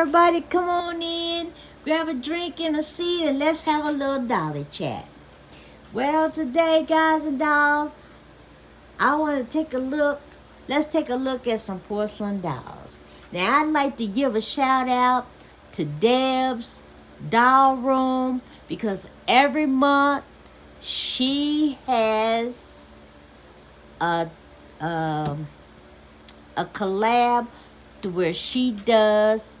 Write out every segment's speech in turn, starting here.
everybody, come on in, grab a drink and a seat, and let's have a little dolly chat. Well, today, guys and dolls, I want to take a look. Let's take a look at some porcelain dolls. Now, I'd like to give a shout out to Deb's Doll Room because every month she has a collab to where she does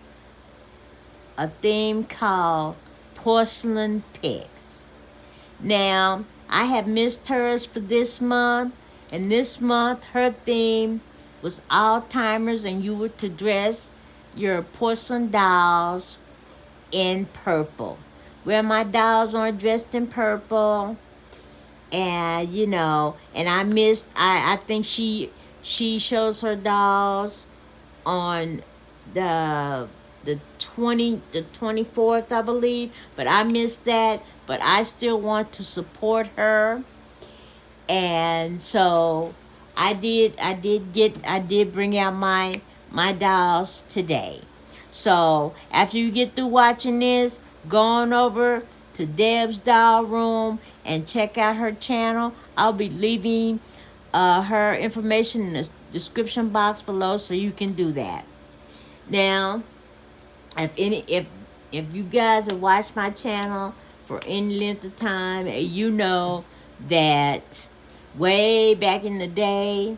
a theme called Porcelain Picks. Now, I have missed hers for this month, and this month her theme was Alzheimer's, and you were to dress your porcelain dolls in purple. Where my dolls aren't dressed in purple, and and I think she shows her dolls on the 24th, I believe, but I missed that. But I still want to support her, and so I did bring out my dolls today. So after you get through watching this, go on over to Deb's Doll Room and check out her channel. I'll be leaving her information in the description box below so you can do that. Now, if you guys have watched my channel for any length of time, you know that way back in the day,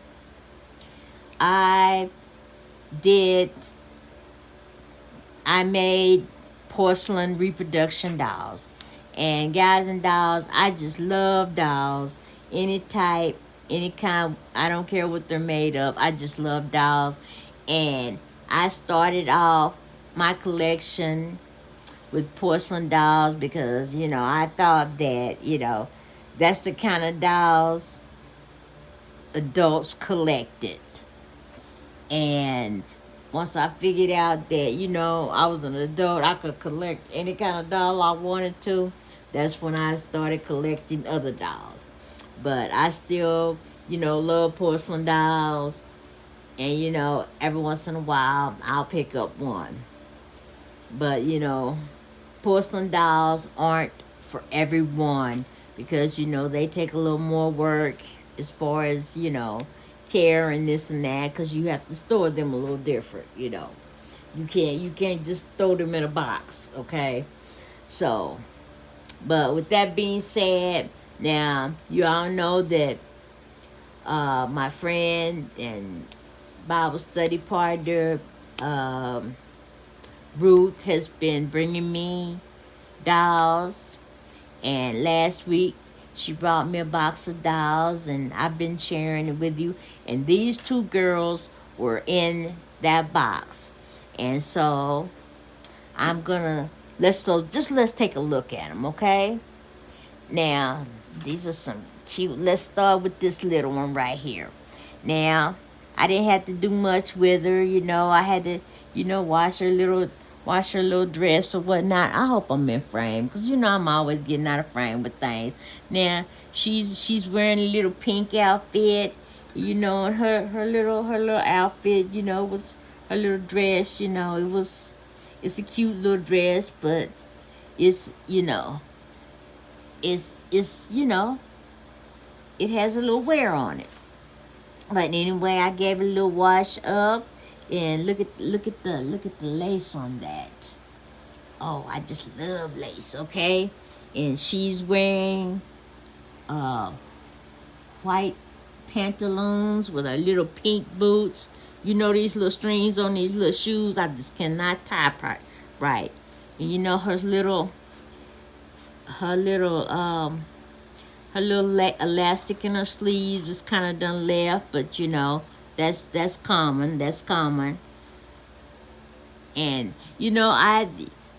I made porcelain reproduction dolls. And guys and dolls, I just love dolls. Any type, any kind, I don't care what they're made of. I just love dolls. And I started off my collection with porcelain dolls because, I thought that, that's the kind of dolls adults collected. And once I figured out that, I was an adult, I could collect any kind of doll I wanted to, that's when I started collecting other dolls. But I still, love porcelain dolls. And, every once in a while, I'll pick up one. But, porcelain dolls aren't for everyone because, they take a little more work as far as, care and this and that, because you have to store them a little different, You can't just throw them in a box, okay? So, but with that being said, now, you all know that my friend and Bible study partner, Ruth, has been bringing me dolls, and last week she brought me a box of dolls, and I've been sharing it with you, and these two girls were in that box. And so let's take a look at them, okay? Now, these are some cute. Let's start with this little one right here. Now, I didn't have to do much with her, I had to, wash her little dress or whatnot. I hope I'm in frame, because I'm always getting out of frame with things. Now, she's wearing a little pink outfit, and her little outfit, was her little dress, it's a cute little dress, but it's, it has a little wear on it. But anyway, I gave it a little wash up, and look at the lace on that. Oh, I just love lace, okay? And she's wearing white pantaloons with her little pink boots. These little strings on these little shoes, I just cannot tie right. And her little elastic in her sleeves is kind of done left, but that's common. And I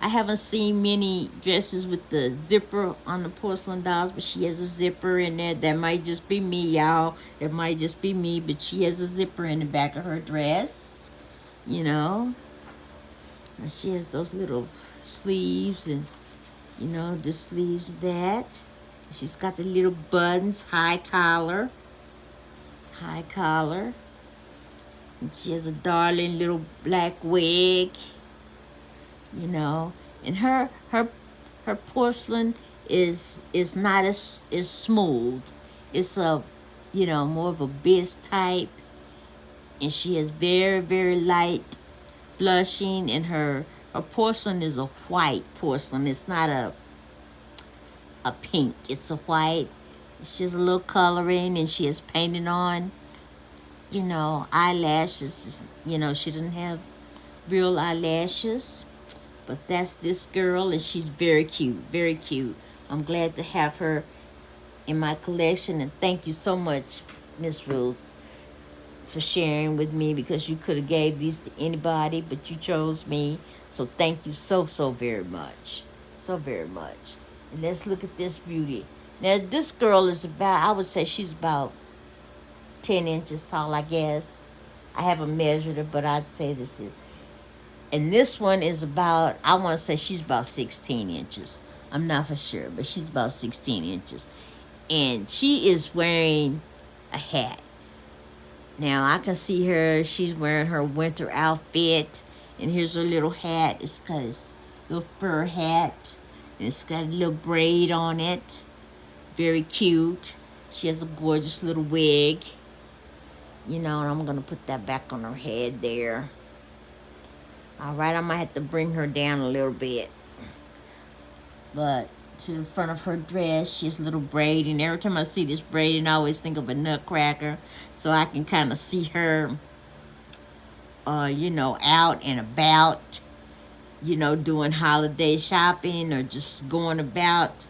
haven't seen many dresses with the zipper on the porcelain dolls, but she has a zipper in there. That might just be me, y'all. It might just be me, but she has a zipper in the back of her dress. And she has those little sleeves, and the sleeves that. She's got the little buttons, high collar. And she has a darling little black wig. you know. And her porcelain is not as smooth. It's a, you know, more of a biz type, and she has very, very light blushing, and her porcelain is a white porcelain. It's not a pink. It's a white. She has a little coloring, and she has painted on, you know, eyelashes. You know, she doesn't have real eyelashes, but that's this girl, and she's very cute, very cute. I'm glad to have her in my collection, and thank you so much, Miss Ruth, for sharing with me, because you could have gave these to anybody, but you chose me. So thank you so very much, so very much. And let's look at this beauty. Now this girl is about, I would say she's about 10 inches tall, I guess. I haven't measured her, but I'd say this is. And this one is about, I want to say she's about 16 inches. I'm not for sure, but she's about 16 inches. And she is wearing a hat. Now I can see her, she's wearing her winter outfit. And here's her little hat. It's got this little fur hat. And it's got a little braid on it. Very cute. She has a gorgeous little wig. You know, and I'm going to put that back on her head there. All right, I might have to bring her down a little bit. But to the front of her dress, she has a little braiding. Every time I see this braiding, I always think of a nutcracker. So I can kind of see her, you know, out and about, you know, doing holiday shopping or just going about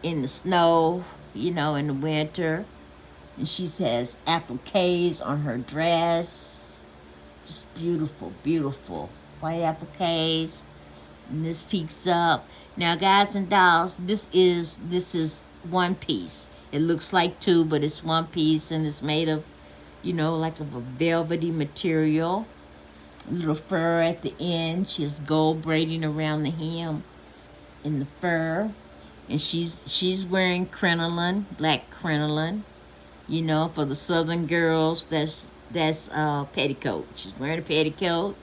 in the snow, you know, in the winter. And she has appliques on her dress. Just beautiful, beautiful. White appliques. And this peeks up. Now, guys and dolls, this is one piece. It looks like two, but it's one piece, and it's made of, you know, like of a velvety material. A little fur at the end. She has gold braiding around the hem in the fur. And she's wearing crinoline, black crinoline. You know, for the southern girls, that's petticoat. She's wearing a petticoat.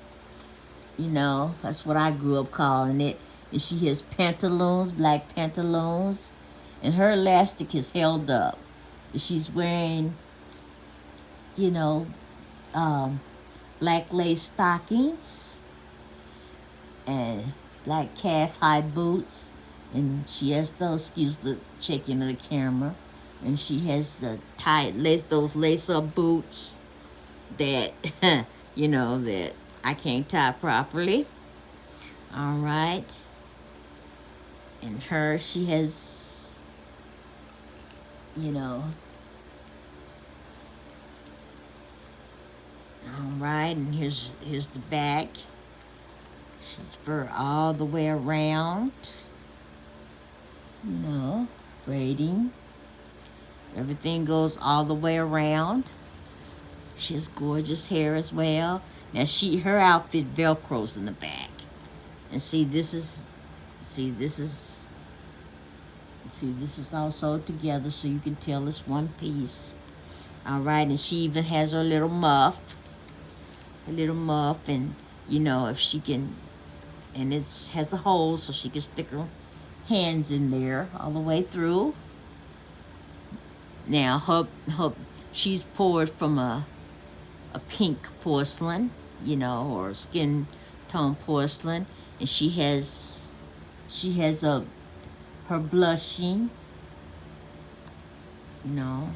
You know, that's what I grew up calling it. And she has pantaloons, black pantaloons. And her elastic is held up. And she's wearing, you know, black lace stockings and black calf-high boots. And she has those, excuse the shaking of the camera. And she has the those lace-up boots that, you know, that I can't tie properly. All right. And her, she has, you know. All right, and here's the back. She's fur all the way around. You know, braiding. Everything goes all the way around. She has gorgeous hair as well. Now her outfit velcros in the back. And this is all sewed together so you can tell it's one piece. All right, and she even has her little muff. And you know, if she can, and it has a hole so she can stick her hands in there all the way through. Now, she's poured from a pink porcelain, you know, or skin tone porcelain, and she has her blushing. You know,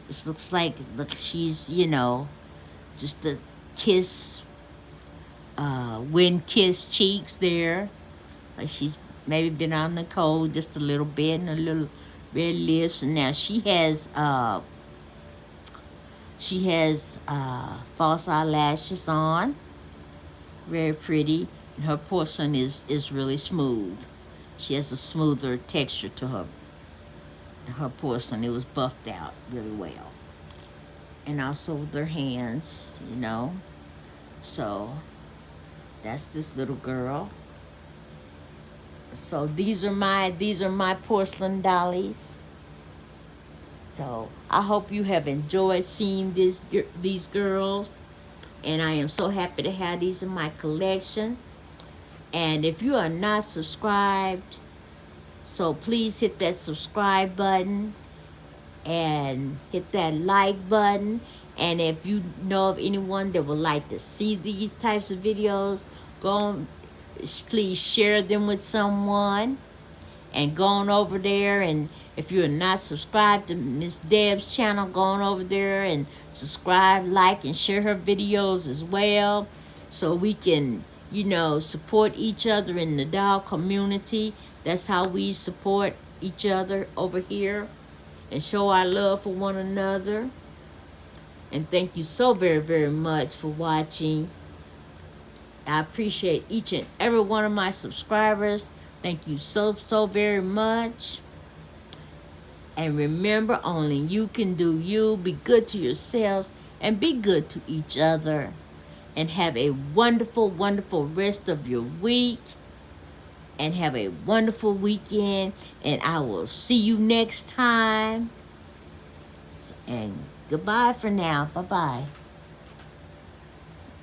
it looks like she's, you know, just a kiss, wind kissed cheeks there, like she's maybe been on the cold just a little bit, and her little red lips. And now she has false eyelashes on, very pretty. And her porcelain is really smooth. She has a smoother texture to her porcelain. It was buffed out really well. And also with her hands, you know. So that's this little girl. So these are my porcelain dollies. So I hope you have enjoyed seeing these girls, and I am so happy to have these in my collection. And if you are not subscribed, so please hit that subscribe button and hit that like button. And if you know of anyone that would like to see these types of videos, go on, please share them with someone. And go on over there, and if you're not subscribed to Miss Deb's channel, go on over there and subscribe, like, and share her videos as well, so we can, you know, support each other in the doll community. That's how we support each other over here and show our love for one another. And thank you so very, very much for watching. I appreciate each and every one of my subscribers. Thank you so, so very much. And remember, only you can do you. Be good to yourselves and be good to each other. And have a wonderful, wonderful rest of your week. And have a wonderful weekend. And I will see you next time. And goodbye for now. Bye-bye.